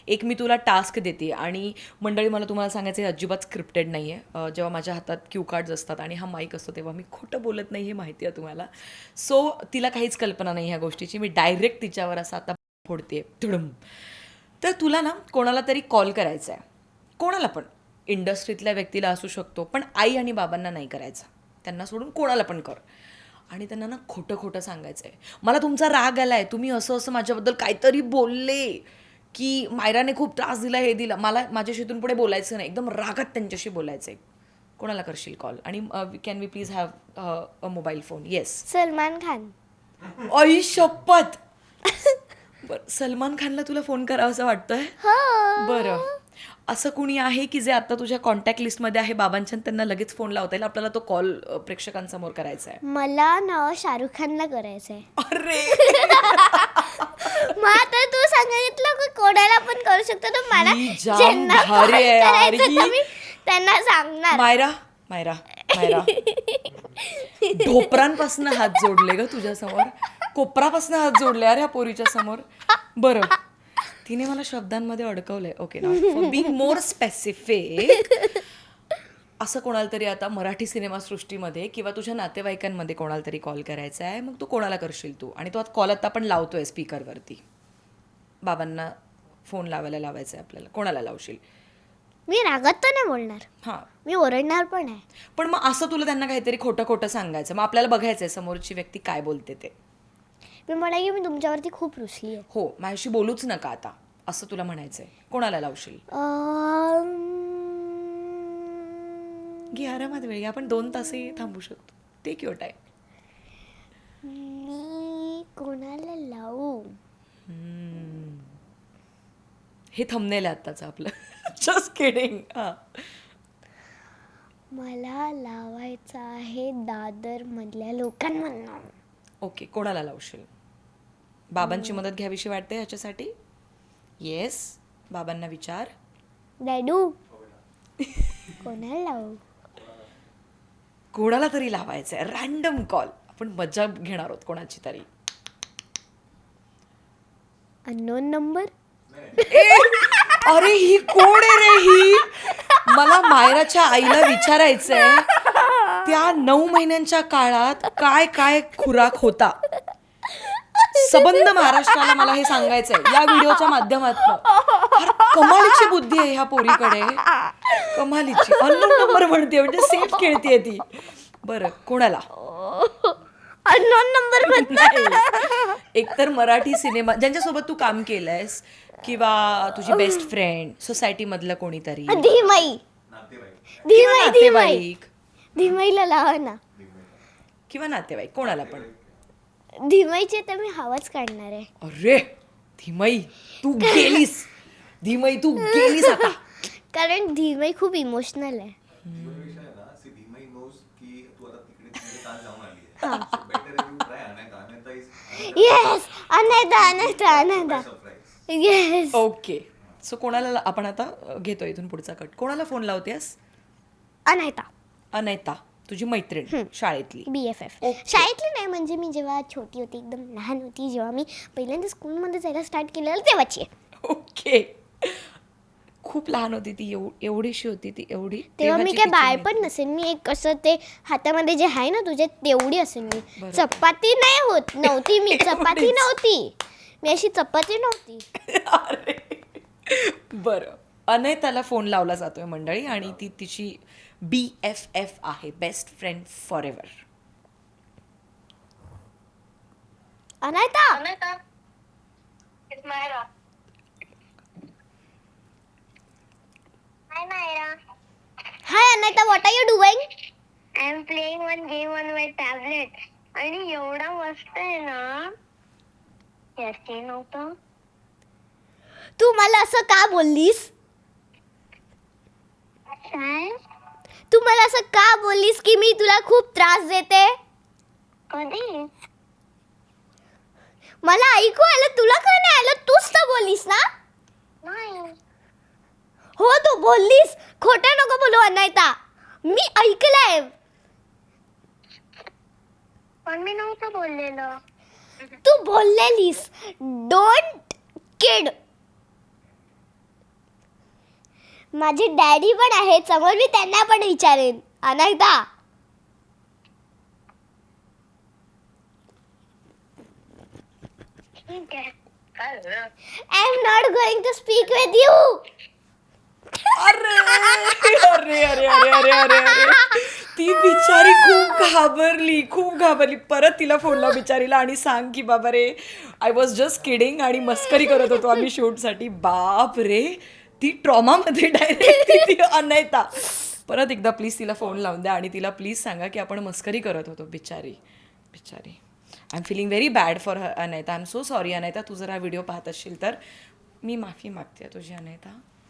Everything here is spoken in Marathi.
एक मी तुला टास्क देते आणि मंडळी मला तुम्हाला सांगायचं हे अजिबात स्क्रिप्टेड नाही आहे. जेव्हा माझ्या हातात क्यू कार्ड्स असतात आणि हा माईक असतो तेव्हा मी खोटं बोलत नाही हे माहिती आहे तुम्हाला. सो तिला काहीच कल्पना नाही ह्या गोष्टीची. मी डायरेक्ट तिच्यावर असं आता फोडते तुडुम. तर तुला ना कोणाला तरी कॉल करायचा आहे, कोणाला पण, इंडस्ट्रीतल्या व्यक्तीला असू शकतो, पण आई आणि बाबांना नाही करायचा. त्यांना सोडून कोणाला पण कर आणि त्यांना ना खोटं खोटं सांगायचं आहे. मला तुमचा राग आला आहे, तुम्ही असं असं माझ्याबद्दल काहीतरी बोलले की मायराने खूप त्रास दिला, हे दिला. मला माझ्याशी इथून पुढे बोलायचं नाही, एकदम रागात त्यांच्याशी बोलायचं आहे. कोणाला करशील कॉल? आणि can we please have a mobile phone? Yes. Salman Khan. आई शपथ. बरं, सलमान खानला तुला फोन करावा असं वाटतंय? बरं, असं कुणी आहे की जे आता तुझ्या कॉन्टॅक्ट लिस्टमध्ये आहे बाबांच्या, त्यांना लगेच फोन लावता येईल आपल्याला तो कॉल प्रेक्षकांसमोर करायचा आहे? मला ना शाहरुख खानला करायचंय. अरे मग आता तू सांगितलं की कोणाला पण करू शकतो, तर मला ही जाम ज्यांना भारी call आहे यार करायचं ही. तर मी त्यांना सांगणार. मायरा मायरा मायरा ढोपरांपासून हात जोडले ग तुझ्यासमोर, कोपरापासून हात जोडले यार ह्या पोरीच्या समोर. बरं, तिने मला शब्दांमध्ये अडकवलंय. ओके, ना फॉर बिंग मोर स्पेसिफिक, असं कोणाला तरी आता मराठी सिनेमासृष्टीमध्ये किंवा तुझ्या नातेवाईकांमध्ये कोणाला तरी कॉल करायचा आहे. मग तू कोणाला करशील? तू आणि तो आता कॉल आता आपण लावतोय स्पीकरवरती, बाबांना फोन लावायचा आहे आपल्याला, कोणाला लावशील? मी रागात तर नाही बोलणार, हां, मी ओरडणार पण आहे. पण मग असं तुला त्यांना काहीतरी खोटं खोटं सांगायचं, मग आपल्याला बघायचंय समोरची व्यक्ती काय बोलते ते. मी म्हणा की मी तुमच्यावरती खूप रुसली आहे. हो, माझ्याशी बोलूच नका आता, असं तुला म्हणायचंय. कोणाला लावशील? घे आरामात वेळ घे, आपण 2 तासही थांबू शकतो. ते क्युट आहे. मी कोणाला लावू? हे थंबनेल आहे आत्ताचं आपलं. Just kidding. हां, मला लावायचं आहे दादर मधल्या लोकांमधनं. ओके, कोणाला लावशील? बाबांची मदत घ्यावीशी वाटते ह्याच्यासाठी? येस, बाबांना विचार. डॅडू कोणाला लावू? कोणाला तरी लावायचं आहे, रॅन्डम कॉल. आपण मजा घेणार आहोत कोणाची तरी. Unknown number. अरे ही कोण आहे रे ही? मला मायराच्या आईला विचारायचंय, त्या 9 महिन्यांच्या काळात काय काय खुराक होता. सबंध महाराष्ट्राला मला हे सांगायचंय या व्हिडिओच्या माध्यमातून. कमालीची बुद्धी आहे ह्या पोरीकडे, कमालीची. अननोन नंबर म्हणते म्हणजे सेफ खेळतीये ती. बरं, कोणाला? अननोन नंबर नाही, एकतर मराठी सिनेमा ज्यांच्यासोबत तू काम केलंयस किंवा तुझी बेस्ट फ्रेंड, सोसायटी मधलं कोणीतरी, धीमई. किंवा नातेवाईक, धीमईला लावा ना. किंवा नातेवाईक, कोणाला पण. धीमईचे तर मी हवाच काढणार आहे. अरे धीमई तू गेलीस, धीमई तू गेलीस आता. कारण धीमई खूप इमोशनल आहे. येस, अनंता. येस. ओके, सो कोणाला आपण आता घेतो इथून पुढचा कट. कोणाला फोन लावतेस? अनैता. अनैता, तुझी मैत्रीण शाळेतली. BFF. Okay. शाळेतली नाही, म्हणजे मी जेव्हा छोटी होती, एकदम लहान होती, जेव्हा मी पहिल्यांदा स्कूलमध्ये जायला स्टार्ट केलेलं तेव्हाची आहे. ओके, खूप लहान होती ती, एवढीशी होती ती, एवढी. तेव्हा मी तेव्हाची काय तिची बाळ मैत्रीण. पण नसेल, मी एक असं ते हातामध्ये जे आहे ना तुझे तेवढी असेल मी. बरोबर. चपाती नाही होत नव्हती मी, चपाती एवढीच. नव्हती मी, अशी चपाती नव्हती. अरे बरं, अनैताला फोन लावला जातोय मंडळी आणि ती तिची BFF आहे, best friend forever. Anaita. Anita, it's Myra. Hi Myra. Hi Anaita, what are you doing? I am playing one game on my tablet. आणि एवढा मस्त आहे ना. Yes, ते नव्हतं. तू मला असं का बोललीस? काय? तू मला असं का बोललीस की मी तुला खूप त्रास देते? कधी? मला ऐकू आलं, तुला का नाही आलं? तूच तर बोललीस ना. नाही. हो तू बोललीस, खोटं नको बोलू अनैता, मी ऐकलंय. पण मी नव्हतं बोललेलं. तू बोललेलीस, डोंट किड. माझे डॅडी पण आहेत समोर, मी त्यांना पण विचारेन. अनघा, ठीक आहे. काय झालं? I am not going to speak with you. अरे अरे अरे अरे अरे अरे अरे ती बिचारी खूप घाबरली. परत तिला फोन लाव बिचारीला आणि सांग की बाबा रे, आय वॉज जस्ट किडिंग आणि मस्करी करत होतो आम्ही शूटसाठी. बाप रे, ती ट्रॉमामध्ये डायरेक्ट ती अनयता. परत एकदा प्लीज तिला फोन लावून द्या आणि तिला प्लीज सांगा की आपण मस्करी करत होतो. बिचारी I am feeling very bad for Anaita. I am so sorry Anaita, तू जर हा व्हिडिओ पाहत असशील तर मी माफी मागते तुझी अनयता.